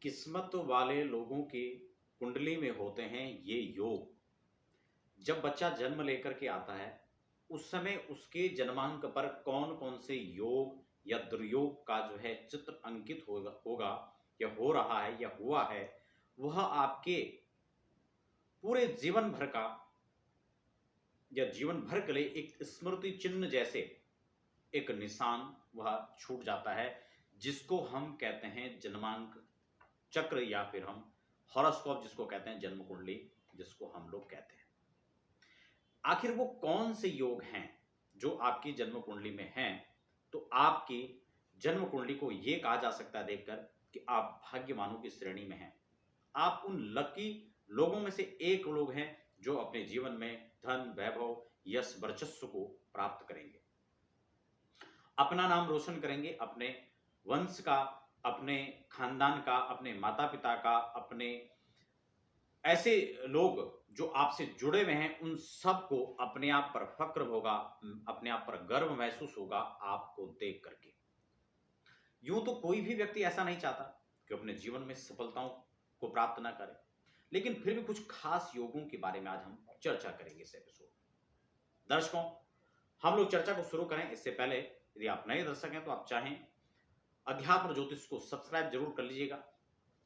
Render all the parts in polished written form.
किस्मत वाले लोगों की कुंडली में होते हैं ये योग। जब बच्चा जन्म लेकर के आता है, उस समय उसके जन्मांक पर कौन-कौन से योग या दुर्योग का जो है चित्र अंकित होगा होगा या हो रहा है या हुआ है, वह आपके पूरे जीवन भर का या जीवन भर के लिए एक स्मृति चिन्ह जैसे एक निशान वह छूट जाता है, जिसको हम कहते हैं जन्मांक चक्र या फिर हम हॉरोस्कोप जिसको कहते हैं जन्म कुंडली जिसको हम लोग कहते हैं। आखिर वो कौन से योग हैं जो आपकी जन्म कुंडली में हैं? तो आपकी जन्म कुंडली को ये कहा जा सकता है देखकर कि आप भाग्यवानों की श्रेणी में हैं। आप उन लकी लोगों में से एक लोग हैं जो अपने जीवन में धन, वैभव, यश, वर्चस्व को प्राप्त करेंगे। अपना नाम रोशन करेंगे, अपने वंश का, अपने खानदान का, अपने माता-पिता का, अपने ऐसे लोग जो आपसे जुड़े हुए हैं, उन सबको अपने आप पर फ़क्र होगा, अपने आप पर गर्व महसूस होगा आपको देख करके। यूँ तो कोई भी व्यक्ति ऐसा नहीं चाहता कि अपने जीवन में सफलताओं को प्राप्त ना करे, लेकिन फिर भी कुछ खास योगों के बारे में आज हम चर्चा करेंगे इस एपिसोड में। दर्शकों, हम लोग चर्चा को शुरू करें इससे पहले यदि आप नए दर्शक हैं तो आप चाहें अध्यात्म ज्योतिष को सब्सक्राइब जरूर कर लीजिएगा,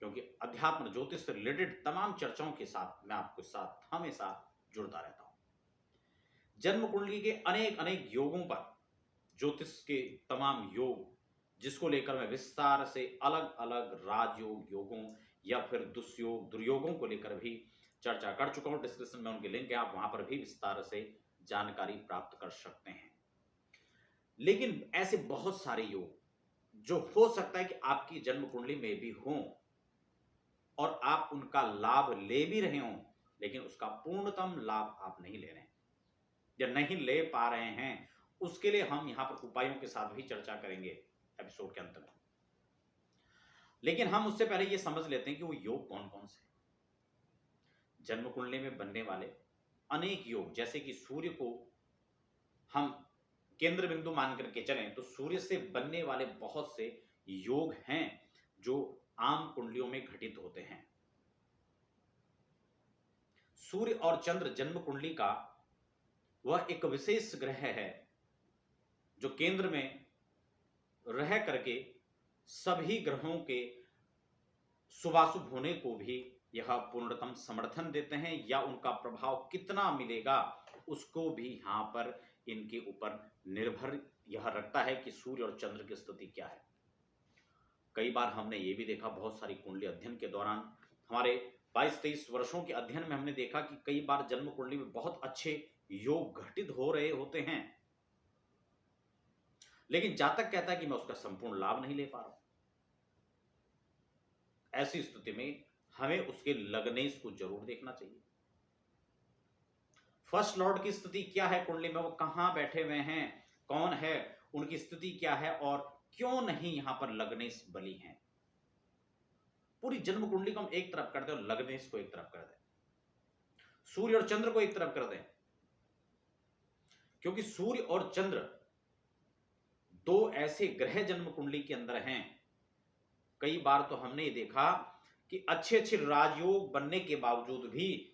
क्योंकि अध्यात्म ज्योतिष से रिलेटेड तमाम चर्चाओं के साथ मैं आपके साथ हमेशा जुड़ता रहता हूं। जन्म कुंडली के अनेक अनेक योगों पर, ज्योतिष के तमाम योग जिसको लेकर मैं विस्तार से अलग अलग राजयोग योगों या फिर दुष्योग दुर्योगों को लेकर भी चर्चा कर चुका हूं। डिस्क्रिप्शन में उनके लिंक है, आप वहां पर भी विस्तार से जानकारी प्राप्त कर सकते हैं। लेकिन ऐसे बहुत सारे योग जो हो सकता है कि आपकी जन्म कुंडली में भी हों और आप उनका लाभ ले भी रहे हों, लेकिन उसका पूर्णतम लाभ आप नहीं ले रहे हैं या नहीं ले पा रहे हैं, उसके लिए हम यहां पर उपायों के साथ भी चर्चा करेंगे एपिसोड के अंत में। लेकिन हम उससे पहले ये समझ लेते हैं कि वो योग कौन कौन से हैं। जन्म कुंडली में बनने वाले अनेक योग, जैसे कि सूर्य को हम केंद्र बिंदु मान करके चलें तो सूर्य से बनने वाले बहुत से योग हैं जो आम कुंडलियों में घटित होते हैं। सूर्य और चंद्र जन्म कुंडली का वह एक विशेष ग्रह है जो केंद्र में रह करके सभी ग्रहों के शुभाशुभ होने को भी यह पूर्णतम समर्थन देते हैं, या उनका प्रभाव कितना मिलेगा उसको भी यहाँ पर इनके ऊपर निर्भर यह रखता है कि सूर्य और चंद्र की स्थिति क्या है। कई बार हमने ये भी देखा, बहुत सारी कुंडली अध्ययन के दौरान हमारे 22-23 वर्षों के अध्ययन में हमने देखा कि कई बार जन्म कुंडली में बहुत अच्छे योग घटित हो रहे होते हैं, लेकिन जातक कहता है कि मैं उसका संपूर्ण लाभ नहीं ले पा रहा हूं। ऐसी स्थिति में हमें उसके लग्नेश को जरूर देखना चाहिए। फर्स्ट लॉर्ड की स्थिति क्या है कुंडली में, वो कहां बैठे हुए हैं, कौन है, उनकी स्थिति क्या है और क्यों नहीं यहां पर लग्नेश बली हैं। पूरी जन्म कुंडली को हम एक तरफ कर दें और लग्नेश को एक तरफ कर दें, सूर्य और चंद्र को एक तरफ कर दें, क्योंकि सूर्य और चंद्र दो ऐसे ग्रह जन्म कुंडली के अंदर हैं। कई बार तो हमने ये देखा कि अच्छे अच्छे राजयोग बनने के बावजूद भी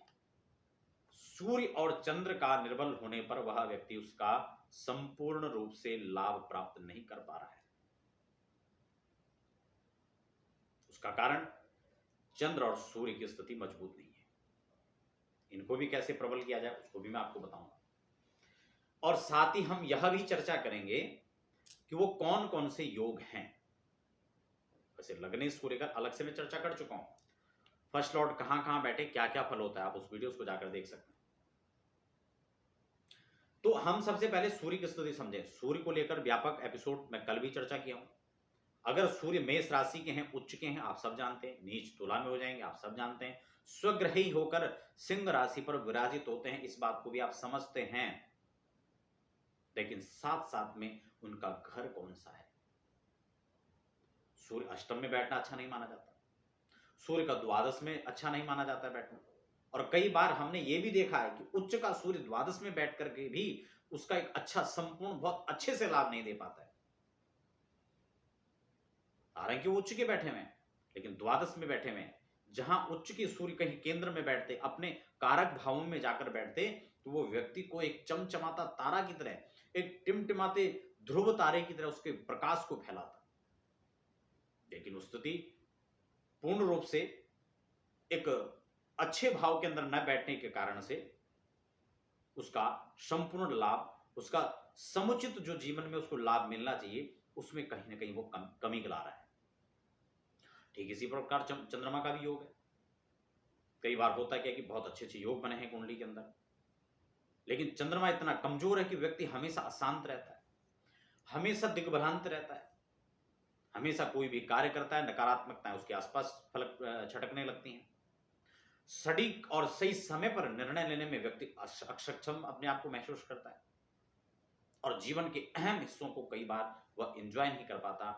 सूर्य और चंद्र का निर्बल होने पर वह व्यक्ति उसका संपूर्ण रूप से लाभ प्राप्त नहीं कर पा रहा है। उसका कारण चंद्र और सूर्य की स्थिति मजबूत नहीं है। इनको भी कैसे प्रबल किया जाए उसको भी मैं आपको बताऊंगा, और साथ ही हम यह भी चर्चा करेंगे कि वो कौन कौन से योग हैं। वैसे लग्नेश को लेकर अलग से मैं चर्चा कर चुका हूं, फर्स्ट लॉर्ड कहां कहां बैठे, क्या क्या फल होता है, आप उस वीडियोस को जाकर देख सकते हैं। तो हम सबसे पहले सूर्य की स्थिति समझें। सूर्य को लेकर व्यापक एपिसोड मैं कल भी चर्चा किया हूं। अगर सूर्य मेष राशि के हैं, उच्च के हैं, आप सब जानते हैं, नीच तुला में हो जाएंगे, आप सब जानते हैं, स्वग्रही होकर सिंह राशि पर विराजित होते हैं, इस बात को भी आप समझते हैं। लेकिन साथ साथ में उनका घर कौन सा है। सूर्य अष्टम में बैठना अच्छा नहीं माना जाता, सूर्य का द्वादश में अच्छा नहीं माना जाता बैठना, और कई बार हमने ये भी देखा है कि उच्च का सूर्य द्वादश में बैठ करके भी उसका एक अच्छा संपूर्ण बहुत अच्छे से लाभ नहीं दे पाता है। हालांकि वो उच्च के बैठे हुए हैं, लेकिन द्वादश में बैठे हुए हैं, जहां उच्च के सूर्य कहीं केंद्र में बैठते, अपने कारक भावों में जाकर बैठते, तो वो व्यक्ति को एक चमचमाता तारा की तरह, एक टिमटिमाते ध्रुव तारे की तरह उसके प्रकाश को फैलाता। लेकिन उस स्थिति पूर्ण रूप से एक अच्छे भाव के अंदर न बैठने के कारण से उसका संपूर्ण लाभ, उसका समुचित जो जीवन में उसको लाभ मिलना चाहिए, उसमें कहीं ना कहीं वो कमी ला रहा है। ठीक इसी प्रकार चंद्रमा का भी योग है। कई बार होता क्या कि बहुत अच्छे अच्छे योग बने हैं कुंडली के अंदर, लेकिन चंद्रमा इतना कमजोर है कि व्यक्ति हमेशा अशांत रहता है, हमेशा दिग्भ्रांत रहता है, हमेशा कोई भी कार्य करता है नकारात्मकताएं उसके आसपास फलक छटकने लगती हैं। सटीक और सही समय पर निर्णय लेने में व्यक्ति अक्षम अपने आप को महसूस करता है, और जीवन के अहम हिस्सों को कई बार वह एंजॉय नहीं कर पाता,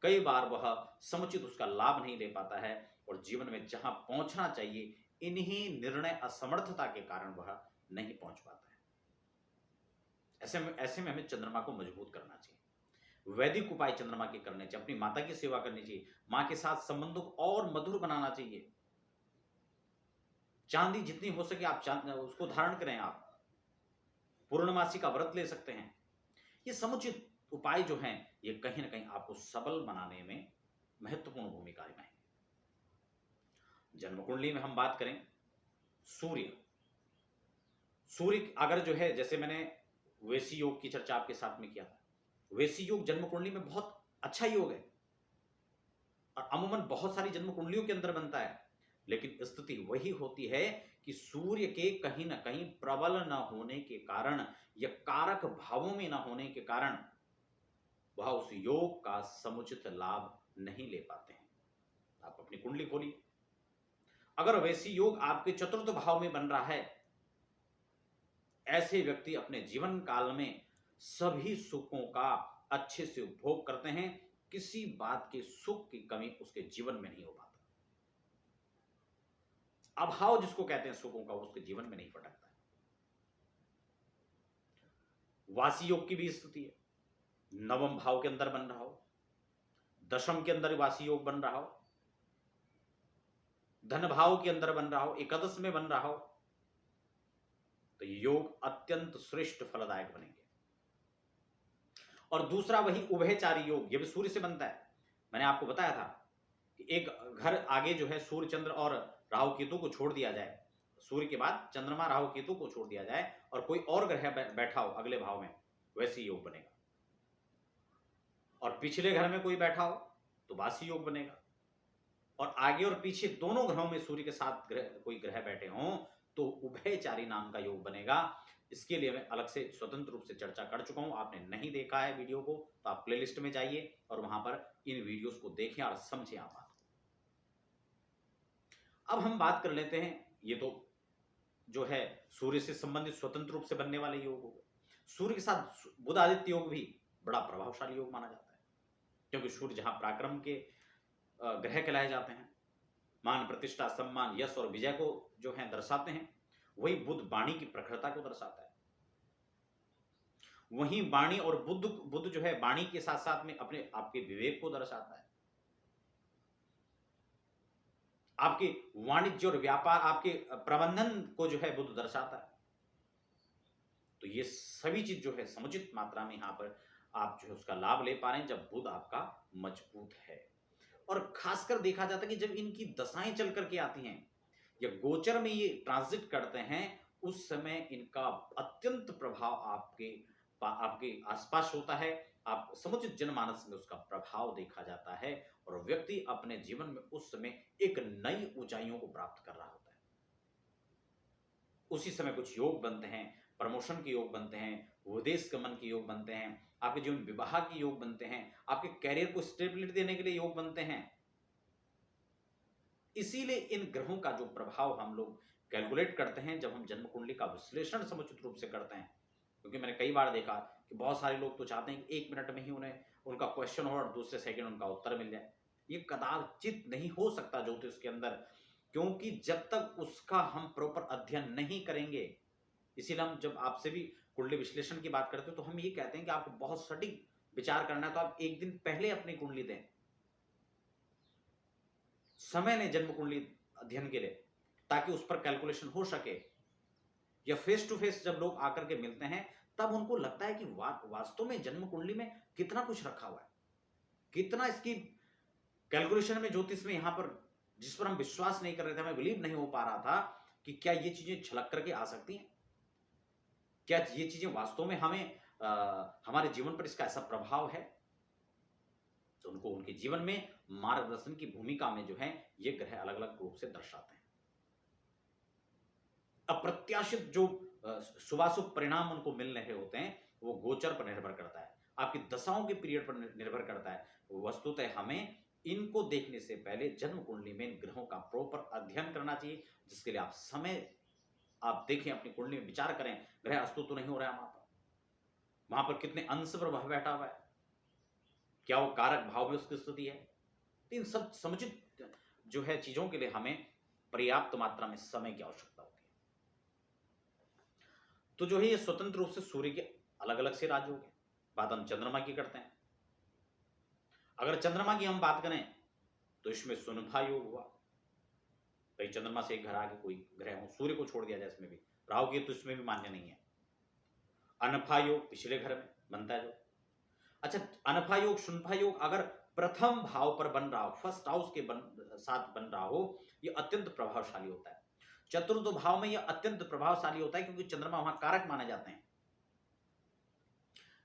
कई बार वह समुचित उसका लाभ नहीं ले पाता है, और जीवन में जहां पहुंचना चाहिए इन्हीं निर्णय असमर्थता के कारण वह नहीं पहुंच पाता है। ऐसे में हमें चंद्रमा को मजबूत करना चाहिए, वैदिक उपाय चंद्रमा के करने चाहिए, अपनी माता की सेवा करनी चाहिए, मां के साथ संबंधों को और मधुर बनाना चाहिए। चांदी जितनी हो सके आप उसको धारण करें, आप पूर्णमासी का व्रत ले सकते हैं। ये समुचित उपाय जो हैं ये कहीं ना कहीं आपको सबल बनाने में महत्वपूर्ण भूमिका निभाएंगे। जन्म कुंडली में हम बात करें, सूर्य अगर जो है, जैसे मैंने वेसी योग की चर्चा आपके साथ में किया था, वेसी योग जन्म कुंडली में बहुत अच्छा योग है और अमूमन बहुत सारी जन्म कुंडलियों के अंदर बनता है, लेकिन स्थिति वही होती है कि सूर्य के कहीं ना कहीं प्रबल न होने के कारण या कारक भावों में न होने के कारण वह उस योग का समुचित लाभ नहीं ले पाते हैं। आप अपनी कुंडली खोलिए, अगर वैसी योग आपके चतुर्थ भाव में बन रहा है, ऐसे व्यक्ति अपने जीवन काल में सभी सुखों का अच्छे से उपभोग करते हैं, किसी बात के सुख की कमी उसके जीवन में नहीं हो पाता। अभाव जिसको कहते हैं सुखों का, उसके जीवन में नहीं फटकता है। वासी योग की भी स्थिति है, नवम भाव के अंदर बन रहा हो, दशम के अंदर वासी योग बन रहा हो, धन भाव के अंदर बन रहा हो, एकादश में बन रहा हो, तो योग अत्यंत श्रेष्ठ फलदायक बनेंगे। और दूसरा वही उभयचारी योग, यह भी सूर्य से बनता है। मैंने आपको बताया था कि एक घर आगे जो है सूर्य चंद्र और राहु केतु को छोड़ दिया जाए, सूर्य के बाद चंद्रमा राहु केतु को छोड़ दिया जाए और कोई और ग्रह बैठा हो अगले भाव में, वैसे योग बनेगा। और पिछले घर में कोई बैठा हो तो वासी योग बनेगा, और आगे और पीछे दोनों ग्रहों में सूर्य के साथ कोई ग्रह बैठे हों तो उभयचारी नाम का योग बनेगा। इसके लिए मैं अलग से स्वतंत्र रूप से चर्चा कर चुका हूं, आपने नहीं देखा है वीडियो को तो आप प्लेलिस्ट में जाइए और वहां पर इन वीडियोस को देखें और समझें आप बात। अब हम बात कर लेते हैं, ये तो जो है सूर्य से संबंधित स्वतंत्र रूप से बनने वाले योग हो गए। सूर्य के साथ बुध आदित्य योग भी बड़ा प्रभावशाली योग माना जाता है, क्योंकि सूर्य जहां पराक्रम के ग्रह कहलाए जाते हैं, मान प्रतिष्ठा सम्मान यश और विजय को जो है दर्शाते हैं, वही बुध वाणी की प्रखरता को दर्शाता है। वहीं वाणी और बुध जो है वाणी के साथ साथ में अपने आपके विवेक को दर्शाता है, आपके वाणिज्य और व्यापार, आपके प्रबंधन को जो है बुध दर्शाता है। तो ये सभी चीज जो है समुचित मात्रा में यहां पर आप जो है उसका लाभ ले पा रहे हैं जब बुध आपका मजबूत है। और खासकर देखा जाता है कि जब इनकी दशाएं चल करके आती हैं या गोचर में ये ट्रांजिट करते हैं, उस समय इनका अत्यंत प्रभाव आपके आसपास होता है। आप समुचित जनमानस में उसका प्रभाव देखा जाता है और व्यक्ति अपने जीवन में उस समय एक नई ऊंचाइयों को प्राप्त कर रहा होता है। उसी समय कुछ योग बनते हैं, प्रमोशन के योग बनते हैं, विदेश गमन के योग बनते हैं, आपके जीवन विवाह के योग बनते हैं, आपके कैरियर को स्टेबिलिटी देने के लिए योग बनते हैं। इसीलिए इन ग्रहों का जो प्रभाव हम लोग कैलकुलेट करते हैं जब हम जन्म कुंडली का विश्लेषण समुचित रूप से करते हैं, क्योंकि मैंने कई बार देखा कि बहुत सारे लोग तो चाहते हैं कि 1 मिनट में ही उन्हें उनका क्वेश्चन हो और दूसरे सेकंड उनका उत्तर मिल जाए। ये कदाचित नहीं हो सकता ज्योतिष के अंदर, क्योंकि जब तक उसका हम प्रॉपर अध्ययन नहीं करेंगे, इसीलिए हम जब आपसे भी कुंडली विश्लेषण की बात करते हैं तो हम ये कहते हैं कि आपको बहुत सटीक विचार करना है तो आप एक दिन पहले अपनी कुंडली दें, समय लें जन्म कुंडली अध्ययन के लिए, ताकि उस पर कैलकुलेशन हो सके। या फेस टू फेस जब लोग आकर के मिलते हैं, तब उनको लगता है कि वास्तव में जन्म कुंडली में कितना कुछ रखा हुआ है, कितना इसकी कैलकुलेशन में, ज्योतिष में यहाँ पर जिस पर हम विश्वास नहीं कर रहे थे, हमें बिलीव नहीं हो पा रहा था कि क्या ये चीजें छलक करके आ सकती हैं, क्या ये चीजें वास्तव में हमें हमारे जीवन पर इसका ऐसा प्रभाव है। तो उनको उनके जीवन में मार्गदर्शन की भूमिका में जो है ये ग्रह अलग अलग रूप से दर्शाते हैं। अप्रत्याशित जो शुभाशुभ परिणाम उनको मिल रहे होते हैं, वो गोचर पर निर्भर करता है, आपकी दशाओं के पीरियड पर निर्भर करता है। वस्तुतः हमें इनको देखने से पहले जन्म कुंडली में इन ग्रहों का प्रॉपर अध्ययन करना चाहिए, जिसके लिए आप समय आप देखें, अपनी कुंडली में विचार करें, ग्रह अस्तुत्व तो नहीं हो रहा है वहां पर कितने अंश प्रभाव बैठा हुआ है, क्या वो कारक भाव में उसकी स्थिति है। इन सब समुचित जो है चीजों के लिए हमें पर्याप्त मात्रा में समय की आवश्यकता होती है। तो जो है ये स्वतंत्र रूप से सूर्य के अलग अलग से राज्य हो गए। बात हम चंद्रमा की करते हैं। अगर चंद्रमा की हम बात करें तो इसमें सुनफा योग हुआ, भाई चंद्रमा से एक घर आगे कोई ग्रह हो, सूर्य को छोड़ दिया जाए इसमें भी, राहु की तो इसमें भी मान्य नहीं है। अनफा योग पिछले घर में बनता है जो। अच्छा, अनफा योग सुनफा योग अगर प्रथम भाव पर बन रहा हो, फर्स्ट हाउस के साथ बन रहा हो, यह अत्यंत प्रभावशाली होता है। चतुर्थ भाव में यह अत्यंत प्रभावशाली होता है, क्योंकि चंद्रमा वहां कारक माने जाते हैं।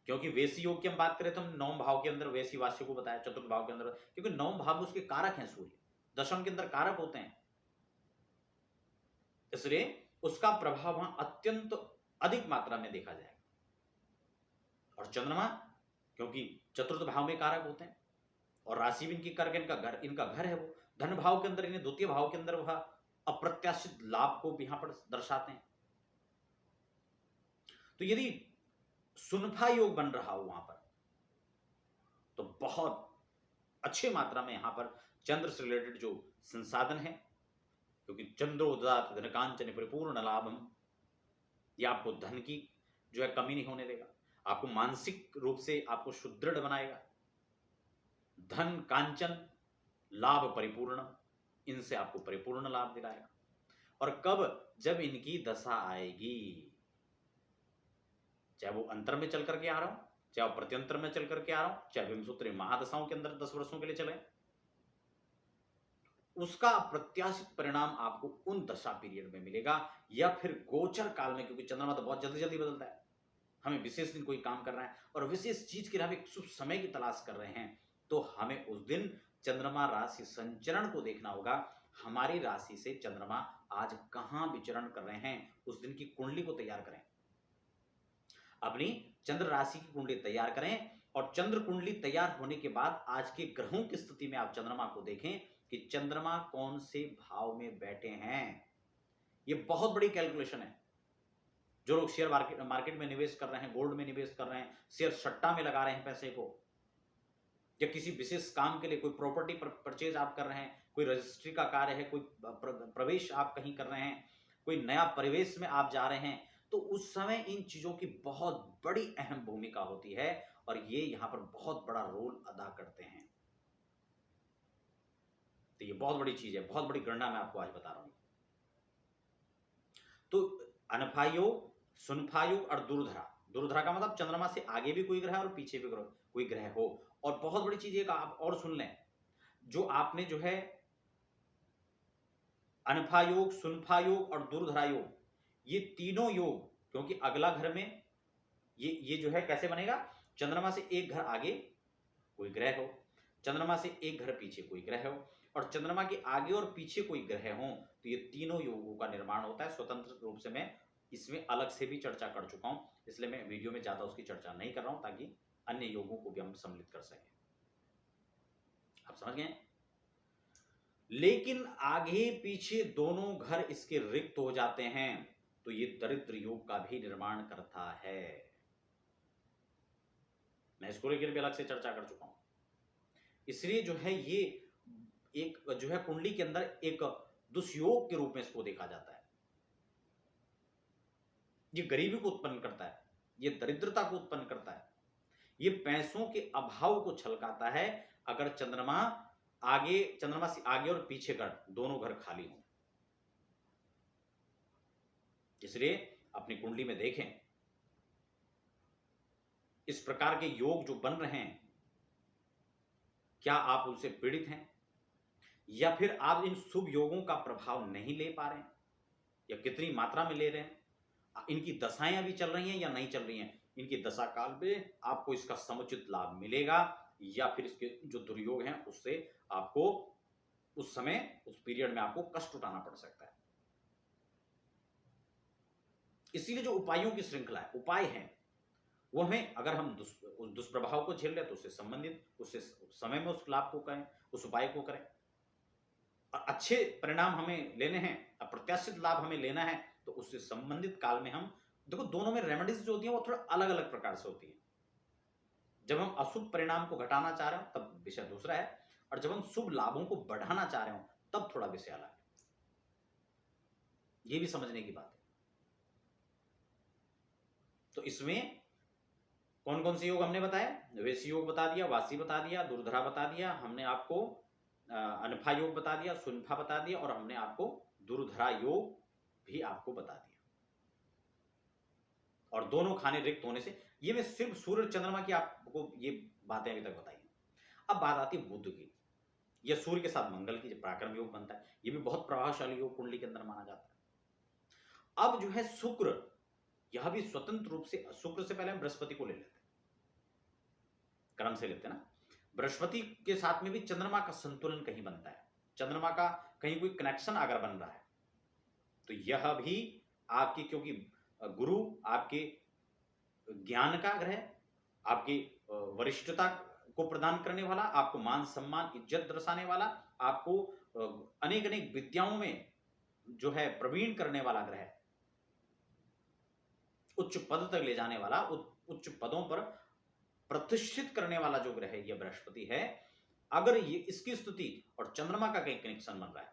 क्योंकि वेशी योग की हम बात करें तो हम नौम भाव के अंदर वेशी वास्य को बताया, चतुर्थ भाव के अंदर, क्योंकि नौम भाव में उसके कारक हैं सूर्य, दशम के अंदर कारक होते हैं, इसलिए उसका प्रभाव वहां अत्यंत अधिक मात्रा में देखा जाएगा। और चंद्रमा क्योंकि चतुर्थ भाव में कारक होते हैं और राशि भी इनकी कारक, इनका घर है, वो धन भाव के अंदर, इन्हें द्वितीय भाव के अंदर वह अप्रत्याशित लाभ को भी यहां पर दर्शाते हैं। तो यदि सुनफा योग बन रहा हो वहां पर, तो बहुत अच्छे मात्रा में यहां पर चंद्र से रिलेटेड जो संसाधन है, क्योंकि चंद्रोदात धनकांचन परिपूर्ण लाभम, यह आपको धन की जो है कमी नहीं होने देगा, आपको मानसिक रूप से आपको सुदृढ़ बनाएगा। धन कांचन लाभ परिपूर्ण, इनसे आपको परिपूर्ण लाभ दिलाएगा। और कब, जब इनकी दशा आएगी, चाहे वो अंतर में चल करके आ रहा हो, चाहे वो प्रत्यंतर में चल करके आ रहा हो, चाहे विंशोत्तरी महादशाओं के अंदर 10 वर्षों के लिए चले, उसका अप्रत्याशित परिणाम आपको उन दशा पीरियड में मिलेगा, या फिर गोचर काल में, क्योंकि चंद्रमा तो बहुत जल्दी जल्दी बदलता है। हमें विशेष दिन कोई काम कर रहे हैं और विशेष चीज के लिए हम एक शुभ समय की तलाश कर रहे हैं, तो हमें उस दिन चंद्रमा राशि संचरण को देखना होगा। हमारी राशि से चंद्रमा आज कहां विचरण कर रहे हैं, उस दिन की कुंडली को तैयार करें, अपनी चंद्र राशि की कुंडली तैयार करें। और चंद्र कुंडली तैयार होने के बाद आज के ग्रहों की स्थिति में आप चंद्रमा को देखें कि चंद्रमा कौन से भाव में बैठे हैं। यह बहुत बड़ी कैलकुलेशन है। जो लोग शेयर मार्केट में निवेश कर रहे हैं, गोल्ड में निवेश कर रहे हैं, शेयर सट्टा में लगा रहे हैं पैसे को, या किसी विशेष काम के लिए कोई प्रॉपर्टी परचेज आप कर रहे हैं, कोई रजिस्ट्री का कार्य है, कोई प्रवेश आप कहीं कर रहे हैं, कोई नया परिवेश में आप जा रहे हैं, तो उस समय इन चीजों की बहुत बड़ी अहम भूमिका होती है और ये यहां पर बहुत बड़ा रोल अदा करते हैं। तो ये बहुत बड़ी चीज है, बहुत बड़ी गणना मैं आपको आज बता रहा हूं। तो अनफा योग, सुनफा योग और दुर्धरा, दुर्धरा का मतलब चंद्रमा से आगे भी कोई ग्रह और पीछे भी कोई ग्रह हो। और बहुत बड़ी चीज एक आप और सुन लें, जो आपने जो है अनफा योग, सुनफा योग और दुर्धरा योग, ये तीनों योग, क्योंकि अगला घर में ये जो है कैसे बनेगा, चंद्रमा से एक घर आगे कोई ग्रह हो, चंद्रमा से एक घर पीछे कोई ग्रह हो, और चंद्रमा के आगे और पीछे कोई ग्रह हो, तो ये तीनों योगों का निर्माण होता है। स्वतंत्र रूप से मैं इसमें अलग से भी चर्चा कर चुका हूं, इसलिए मैं वीडियो में ज्यादा उसकी चर्चा नहीं कर रहा हूं, ताकि अन्य योगों को भी हम सम्मिलित कर सकें। आप समझ गए। लेकिन आगे पीछे दोनों घर इसके रिक्त हो जाते हैं, तो ये दरिद्र योग का भी निर्माण करता है। मैं इसको लेकर भी अलग से चर्चा कर चुका हूं। इसलिए जो है ये एक जो है कुंडली के अंदर एक दुष्योग के रूप में इसको देखा जाता है। ये गरीबी को उत्पन्न करता है, ये दरिद्रता को उत्पन्न करता है, ये पैसों के अभाव को छलकाता है। अगर चंद्रमा आगे चंद्रमा से आगे और पीछे का दोनों घर खाली हों। इसलिए अपनी कुंडली में देखें इस प्रकार के योग जो बन रहे हैं, क्या आप उनसे पीड़ित हैं, या फिर आप इन शुभ योगों का प्रभाव नहीं ले पा रहे हैं, या कितनी मात्रा में ले रहे हैं, इनकी दशाएं अभी चल रही हैं या नहीं चल रही हैं, इनकी दशा काल में आपको इसका समुचित लाभ मिलेगा, या फिर इसके जो दुर्योग हैं उससे आपको उस समय उस पीरियड में आपको कष्ट उठाना पड़ सकता है। इसीलिए जो उपायों की श्रृंखला है, उपाय हैं, वो हमें, अगर हम उस दुष्प्रभाव को झेल रहे तो उससे संबंधित उससे समय में उस लाभ को करें, उस उपाय को करें, और अच्छे परिणाम हमें लेने हैं, अप्रत्याशित लाभ हमें लेना है, तो उससे संबंधित काल में हम देखो, दोनों में रेमेडीज जो होती है वो थोड़ा अलग अलग प्रकार से होती है। जब हम अशुभ परिणाम को घटाना चाह रहे हो तब विषय दूसरा है, और जब हम शुभ लाभों को बढ़ाना चाह रहे हो तब थोड़ा विषय अलग है। ये भी समझने की बात है। तो इसमें कौन कौन से योग हमने बताया? वैसी योग बता दिया, वासी बता दिया, दुर्धरा बता दिया, हमने आपको अनफा योग बता दिया, सुनफा बता दिया, और हमने आपको दुर्धरा योग भी आपको बता दिया। और दोनों खाने रिक्त होने से, ये मैं सिर्फ सूर्य चंद्रमा की आपको ये बातें अभी तक बताई। अब बात आती है बुध की, यह सूर्य के साथ मंगल की पराक्रम योग बनता है, ये भी बहुत प्रभावशाली योग कुंडली के अंदर माना जाता है। अब जो है शुक्र, यह भी स्वतंत्र रूप से, शुक्र से पहले हम बृहस्पति को ले लेते हैं, क्रम से लेते हैं ना। बृहस्पति के साथ में भी चंद्रमा का संतुलन कहीं बनता है, चंद्रमा का कहीं कोई कनेक्शन अगर बन रहा है तो यह भी आपकी, क्योंकि गुरु आपके ज्ञान का ग्रह, आपकी वरिष्ठता को प्रदान करने वाला, आपको मान सम्मान इज्जत दर्शाने वाला, आपको अनेक अनेक विद्याओं में जो है प्रवीण करने वाला ग्रह, उच्च पद तक ले जाने वाला, उच्च पदों पर प्रतिष्ठित करने वाला जो ग्रह यह बृहस्पति है, अगर ये इसकी स्तुति और चंद्रमा का कहीं कनेक्शन बन रहा है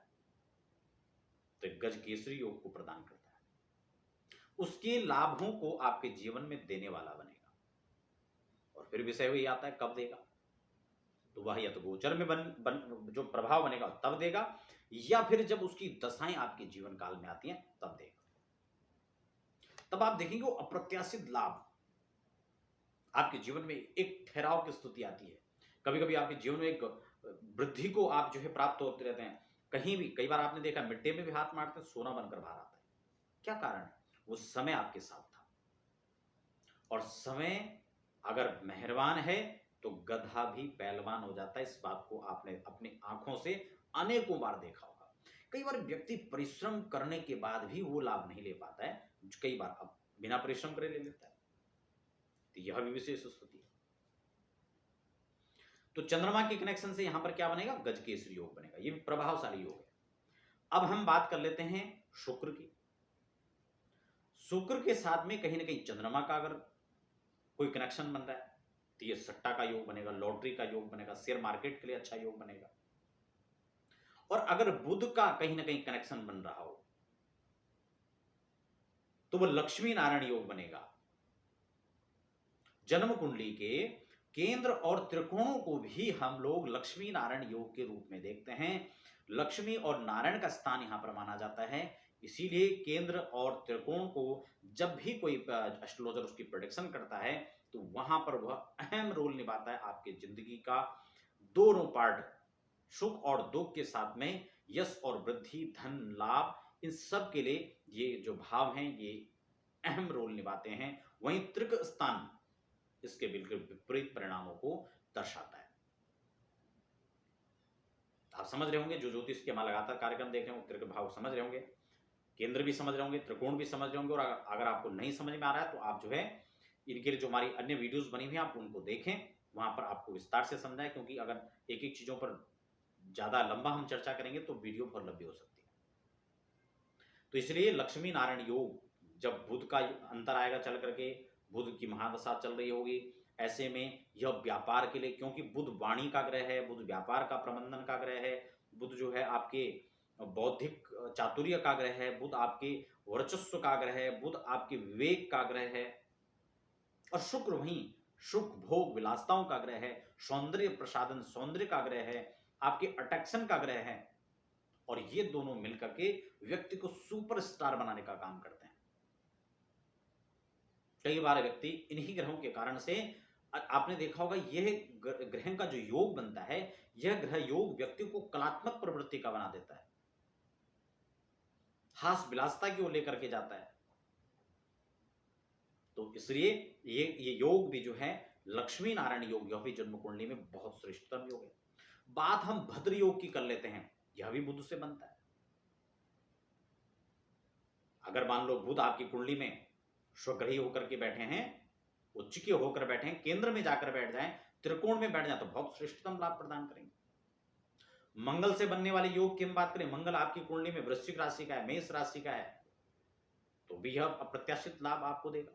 तो गज केसरी योग को प्रदान करता है, उसके लाभों को आपके जीवन में देने वाला बनेगा। और फिर विषय वही आता है कब देगा, तो वह या तो गोचर में जो प्रभाव बनेगा तब देगा, या फिर जब उसकी दशाएं आपके जीवन काल में आती हैं तब देगा। तब आप देखेंगे वो अप्रत्याशित लाभ आपके जीवन में एक ठहराव की स्थिति आती है। कभी कभी आपके जीवन में एक वृद्धि को आप जो है प्राप्त होते रहते हैं, कहीं भी, कई बार आपने देखा मिट्टी में भी हाथ मारते हैं सोना बनकर बाहर आता है। क्या कारण है? वो समय आपके साथ था, और समय अगर मेहरबान है तो गधा भी पहलवान हो जाता है। इस बात को आपने अपनी आंखों से अनेकों बार देखा होगा। कई बार व्यक्ति परिश्रम करने के बाद भी वो लाभ नहीं ले पाता है, कई बार अब बिना परिश्रम करे ले लेता है, तो यह भी विशेष स्थिति है। तो चंद्रमा के कनेक्शन से यहां पर क्या बनेगा? गज केसरी योग बनेगा, यह भी प्रभावशाली योग है। अब हम बात कर लेते हैं शुक्र की। शुक्र के साथ में कहीं ना कहीं चंद्रमा का अगर कोई कनेक्शन बन रहा है तो यह सट्टा का योग बनेगा, लॉटरी का योग बनेगा, शेयर मार्केट के लिए अच्छा योग बनेगा। और अगर बुध का कहीं ना कहीं कनेक्शन बन रहा हो तो वह लक्ष्मी नारायण योग बनेगा। जन्म कुंडली के केंद्र और त्रिकोणों को भी हम लोग लक्ष्मी नारायण योग के रूप में देखते हैं। लक्ष्मी और नारायण का स्थान यहां पर माना जाता है, इसीलिए केंद्र और त्रिकोण को जब भी कोई एस्ट्रोलॉजर उसकी प्रेडिक्शन करता है तो वहां पर वह अहम रोल निभाता है आपके जिंदगी का। दोनों पार्ट, सुख और दुख के साथ में यश और वृद्धि, धन लाभ, इन सब के लिए ये जो भाव हैं ये अहम रोल निभाते हैं। वहीं त्रिक स्थान इसके बिल्कुल विपरीत परिणामों को दर्शाता है। आप समझ रहे होंगे, जो ज्योतिष के हमारा लगातार कार्यक्रम देख रहे हो, त्रिक भाव समझ रहे होंगे, केंद्र भी समझ रहे होंगे, त्रिकोण भी समझ रहे होंगे। और अगर आपको नहीं समझ में आ रहा है तो आप जो है इनके लिए जो हमारी अन्य वीडियोस बनी हुई हैं आप उनको देखें, वहां पर आपको विस्तार से समझाएं। क्योंकि अगर एक एक चीजों पर ज्यादा लंबा हम चर्चा करेंगे तो वीडियो बहुत लंबी हो सकती है। तो इसलिए लक्ष्मी नारायण योग, जब बुध का अंतर आएगा चल करके, बुध की महादशा चल रही होगी, ऐसे में यह व्यापार के लिए, क्योंकि बुध वाणी का ग्रह है, बुध व्यापार का प्रबंधन का ग्रह है, बुध जो है आपके बौद्धिक चातुर्य का ग्रह है, बुध आपके वर्चस्व का ग्रह है, बुध आपके विवेक का ग्रह है, और शुक्र वहीं सुख भोग विलासताओं का ग्रह है, सौंदर्य प्रसाधन, सौंदर्य का ग्रह है, आपके अट्रैक्शन का ग्रह है, और ये दोनों मिलकर के व्यक्ति को सुपरस्टार बनाने का काम करते हैं। कई बार व्यक्ति इन्हीं ग्रहों के कारण से, आपने देखा होगा, यह ग्रह का जो योग बनता है, यह ग्रह योग व्यक्ति को कलात्मक प्रवृत्ति का बना देता है, हास विलासता की ओर लेकर के जाता है। तो इसलिए ये योग भी जो है लक्ष्मी नारायण योग, यह भी जन्म कुंडली में बहुत श्रेष्ठतम योग है। बात हम भद्र योग की कर लेते हैं, यह भी बुध से बनता है। अगर मान लो बुध आपकी कुंडली में स्वग्रही होकर के बैठे हैं, उच्च के होकर बैठे हैं, केंद्र में जाकर बैठ जाएं, त्रिकोण में बैठ जाए, तो बहुत श्रेष्ठतम लाभ प्रदान करेंगे। मंगल से बनने वाले योग की हम बात करें, मंगल आपकी कुंडली में वृश्चिक राशि का है, मेष राशि का है, तो भी यह अप्रत्याशित लाभ आपको देगा।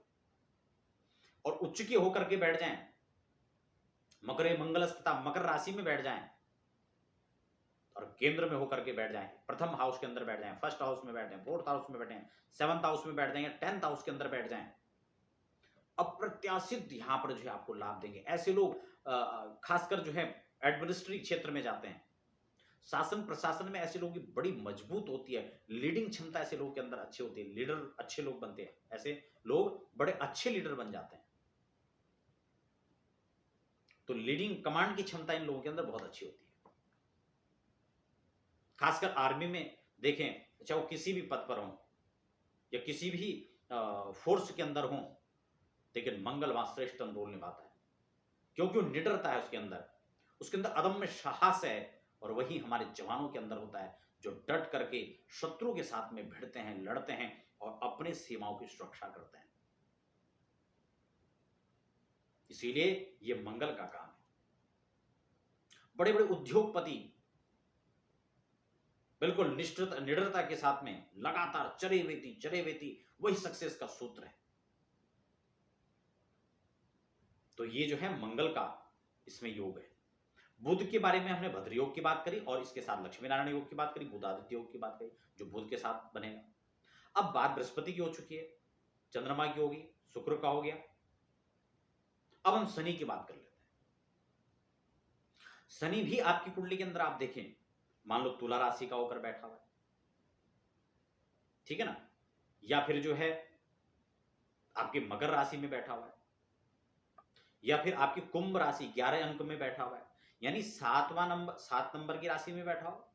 और उच्च के होकर के बैठ जाएं, मकर मंगल तथा मकर राशि में बैठ जाएं, और केंद्र में होकर के बैठ जाएं, प्रथम हाउस के अंदर बैठ जाएं, फर्स्ट हाउस में बैठ जाएं, फोर्थ हाउस में बैठे, सेवंथ हाउस में बैठ जाएं, 10th हाउस के अंदर बैठ जाएं, अप्रत्याशित यहां पर जो है आपको लाभ देंगे। ऐसे लोग खासकर जो है एडमिनिस्ट्रेटिव क्षेत्र में जाते हैं, शासन प्रशासन में ऐसे लोगों की बड़ी मजबूत होती है, लीडिंग क्षमता ऐसे लोगों के अंदर अच्छी होती है, लीडर अच्छे लोग बनते हैं, ऐसे लोग बड़े अच्छे लीडर बन जाते हैं। तो लीडिंग कमांड की क्षमता इन लोगों के अंदर बहुत अच्छी होती है। खासकर आर्मी में देखें, चाहे वो किसी भी पद पर हो या किसी भी फोर्स के अंदर हो, लेकिन मंगल वहां श्रेष्ठतम रोल निभाता है, क्योंकि वो निडरता है उसके अंदर अदम्य साहस है, और वही हमारे जवानों के अंदर होता है, जो डट करके शत्रु के साथ में भिड़ते हैं, लड़ते हैं और अपने सीमाओं की सुरक्षा करते हैं। इसीलिए यह मंगल का काम है। बड़े बड़े उद्योगपति बिल्कुल निडरता के साथ में लगातार चरे वेती, वही सक्सेस का सूत्र है। तो ये जो है मंगल का इसमें योग है। बुध के बारे में हमने भद्र योग की बात करी, और इसके साथ लक्ष्मी नारायण योग की बात करी, बुधादित्य योग की बात करी, जो बुध के साथ बनेगा। अब बात बृहस्पति की हो चुकी है, चंद्रमा की होगी, शुक्र का हो गया। अब हम शनि की बात कर लेते हैं। शनि भी आपकी कुंडली के अंदर आप देखें, मान लो तुला राशि का होकर बैठा हुआ है, ठीक है ना, या फिर जो है आपके मकर राशि में बैठा हुआ है, या फिर आपकी कुंभ राशि 11 अंक में बैठा हुआ है, यानी 7 नंबर की राशि में बैठा हो,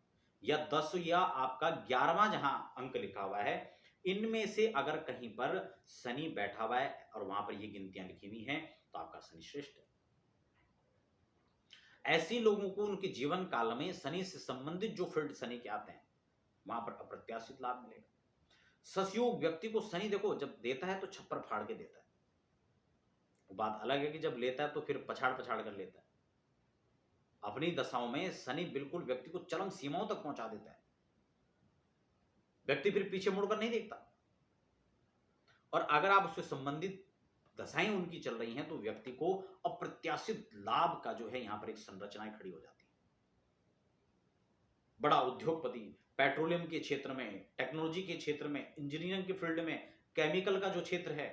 या 10 या आपका 11वां जहां अंक लिखा हुआ है, इनमें से अगर कहीं पर शनि बैठा हुआ है और वहां पर ये गिनतियां लिखी हुई हैं, तो आपका शनि श्रेष्ठ है। ऐसे लोगों को उनके जीवन काल में शनि से संबंधित जो फील्ड शनि के आते हैं, वहां पर अप्रत्याशित लाभ मिलेगा। ससयोग व्यक्ति को शनि देखो जब देता है तो छप्पर फाड़ के देता है, वो बात अलग है कि जब लेता है तो फिर पछाड़ कर लेता है। अपनी दशाओं में शनि बिल्कुल व्यक्ति को चरम सीमाओं तक पहुंचा देता है, व्यक्ति फिर पीछे मुड़कर नहीं देखता। और अगर आप उससे संबंधित दशाएं उनकी चल रही हैं, तो व्यक्ति को अप्रत्याशित लाभ का जो है यहां पर एक संरचनाएं खड़ी हो जाती है। बड़ा उद्योगपति, पेट्रोलियम के क्षेत्र में, टेक्नोलॉजी के क्षेत्र में, इंजीनियरिंग के फील्ड में, केमिकल का जो क्षेत्र है,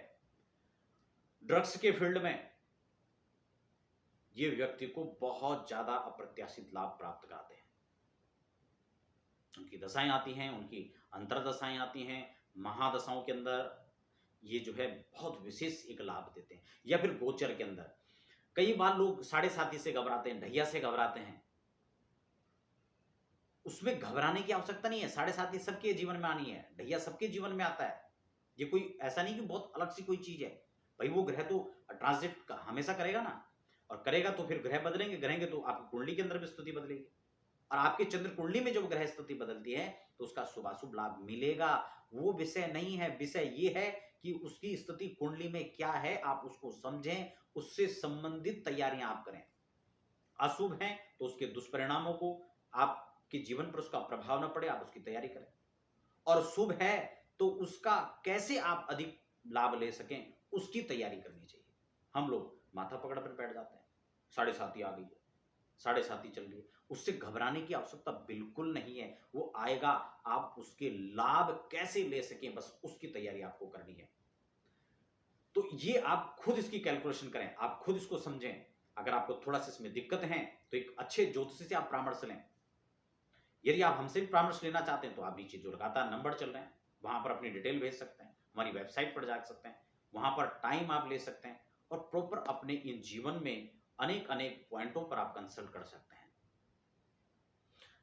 ड्रग्स के फील्ड में, ये व्यक्ति को बहुत ज्यादा अप्रत्याशित लाभ प्राप्त कराते हैं। उनकी दशाएं आती हैं, उनकी अंतरदशाएं आती हैं, महादशाओं के अंदर ये जो है बहुत विशेष एक लाभ देते हैं। या फिर गोचर के अंदर कई बार लोग 7.5 से घबराते हैं, ढैया से घबराते हैं, उसमें घबराने की आवश्यकता नहीं है। 7.5 सबके जीवन में आनी है, ढैया सबके जीवन में आता है, ये कोई ऐसा नहीं कि बहुत अलग सी कोई चीज है। भाई वो ग्रह तो ट्रांजिट हमेशा करेगा ना, और करेगा तो फिर ग्रह बदलेंगे तो आपकी कुंडली के अंदर भी स्थिति बदलेगी, और आपके चंद्र कुंडली में जब ग्रह स्थिति बदलती है तो उसका शुभाशुभ लाभ मिलेगा। वो विषय नहीं है, विषय ये है कि उसकी स्थिति कुंडली में क्या है, आप उसको समझें, उससे संबंधित तैयारियां आप करें। अशुभ है तो उसके दुष्परिणामों को, आपके जीवन पर उसका प्रभाव न पड़े, आप उसकी तैयारी करें। और शुभ है तो उसका कैसे आप अधिक लाभ ले सकें, उसकी तैयारी करनी चाहिए। हम लोग माथा पकड़ कर बैठ जाते हैं, 7.5 आ गई है, 7.5 चल रही है, उससे घबराने की आवश्यकता बिल्कुल नहीं है। वो आएगा, आप उसके लाभ कैसे ले सकें, बस उसकी तैयारी आपको करनी है। तो ये आप खुद इसकी कैलकुलेशन करें, आप खुद इसको समझें। अगर आपको थोड़ा सा इसमें दिक्कत है तो एक अच्छे ज्योतिषी से आप परामर्श लें। यदि आप हमसे भी परामर्श लेना चाहते हैं तो आप नीचे जो लगातार नंबर चल रहे हैं वहां पर अपनी डिटेल भेज सकते हैं, हमारी वेबसाइट पर जा सकते हैं, वहां पर टाइम आप ले सकते हैं और प्रॉपर अपने इन जीवन में अनेक अनेक पॉइंटों पर आप कंसल्ट कर सकते हैं।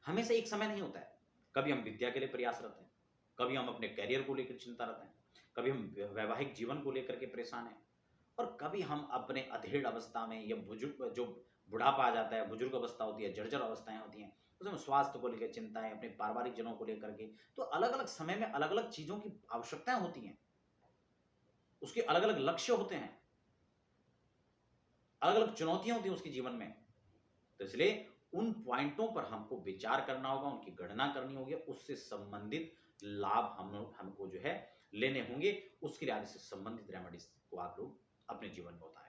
हमेशा एक समय नहीं होता है, कभी हम विद्या के लिए प्रयासरत हैं, कभी हम अपने करियर को लेकर चिंतारत हैं, कभी हम वैवाहिक जीवन को लेकर के परेशान हैं और कभी हम अपने अधेड़ अवस्था में या बुजुर्ग जो बुढ़ापा आ जाता है, बुजुर्ग अवस्था होती है, जर्जर अवस्थाएं होती हैं, उसमें स्वास्थ्य को लेकर चिंताएं, अपने पारिवारिक जनों को लेकर के, तो अलग अलग समय में अलग अलग चीजों की आवश्यकताएं होती हैं, उसके अलग अलग लक्ष्य होते हैं, अलग अलग चुनौतियां होती हैं उसके जीवन में। तो इसलिए उन पॉइंटों पर हमको विचार करना होगा, उनकी गणना करनी होगी, उससे संबंधित लाभ हमको जो है लेने होंगे। उसके लिए आपसे संबंधित रेमेडीज को आप लोग अपने जीवन में उतारें।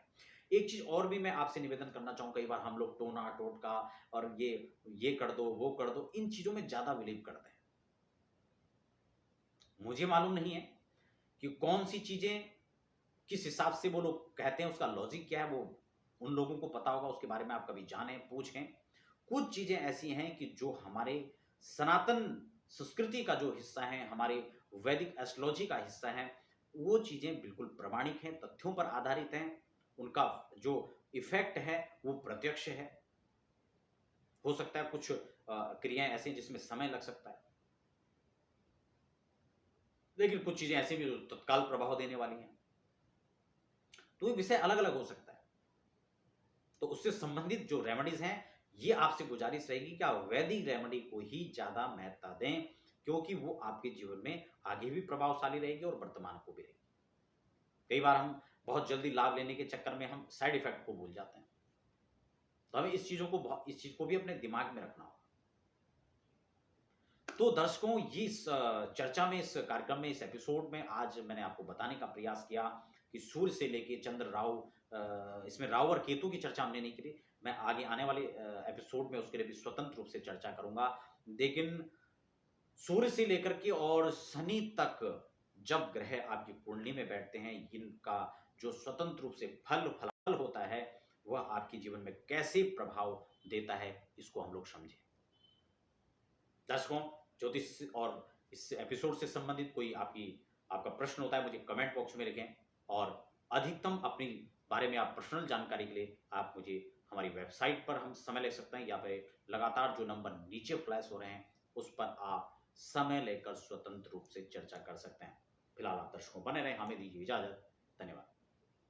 एक चीज और भी मैं आपसे निवेदन करना चाहूंगा, कई बार हम लोग टोना टोटका और ये कर दो वो कर दो, इन चीजों में ज्यादा बिलीव करते हैं। मुझे मालूम नहीं है कि कौन सी चीजें किस हिसाब से वो लोग कहते हैं, उसका लॉजिक क्या है, वो उन लोगों को पता होगा, उसके बारे में आप कभी जानें, पूछें। कुछ चीजें ऐसी हैं कि जो हमारे सनातन संस्कृति का जो हिस्सा है, हमारे वैदिक एस्ट्रोलॉजी का हिस्सा है, वो चीजें बिल्कुल प्रामाणिक हैं, तथ्यों पर आधारित हैं, उनका जो इफेक्ट है वो प्रत्यक्ष है। हो सकता है कुछ क्रियाएं ऐसी जिसमें समय लग सकता है, लेकिन कुछ चीजें ऐसी भी जो तत्काल प्रभाव देने वाली हैं, तो ये विषय अलग अलग हो सकता है। तो उससे संबंधित जो रेमेडीज हैं, ये आपसे गुजारिश रहेगी कि आप वैदिक रेमेडी को ही ज्यादा महत्ता दें, क्योंकि वो आपके जीवन में आगे भी प्रभावशाली रहेगी और वर्तमान को भी रहेगी। कई बार हम बहुत जल्दी लाभ लेने के चक्कर में हम साइड इफेक्ट को भूल जाते हैं, तो हमें इस चीज को भी अपने दिमाग में रखना होगा। तो दर्शकों, इस चर्चा में, इस कार्यक्रम में, इस एपिसोड में आज मैंने आपको बताने का प्रयास किया कि सूर्य से लेके चंद्र, राहु, इसमें राहु और केतु की चर्चा हमने नहीं की। मैं आगे आने वाले एपिसोड में उसके लिए भी स्वतंत्र रूप से चर्चा करूंगा। लेकिन सूर्य से लेकर के और शनि तक जब ग्रह आपकी कुंडली में बैठते हैं, इनका जो स्वतंत्र रूप से फल होता है, वह आपके जीवन में कैसे प्रभाव देता है, इसको हम लोग समझें। दर्शकों, ज्योतिष और इस एपिसोड से संबंधित कोई आपका प्रश्न होता है, मुझे कमेंट बॉक्स में लिखें और अधिकतम अपनी बारे में आप पर्सनल जानकारी के लिए आप मुझे हमारी वेबसाइट पर हम समय ले सकते हैं, या फिर लगातार जो नंबर नीचे फ्लैश हो रहे हैं उस पर आप समय लेकर स्वतंत्र रूप से चर्चा कर सकते हैं। फिलहाल आप दर्शकों बने रहें, हमें दीजिए इजाजत। धन्यवाद।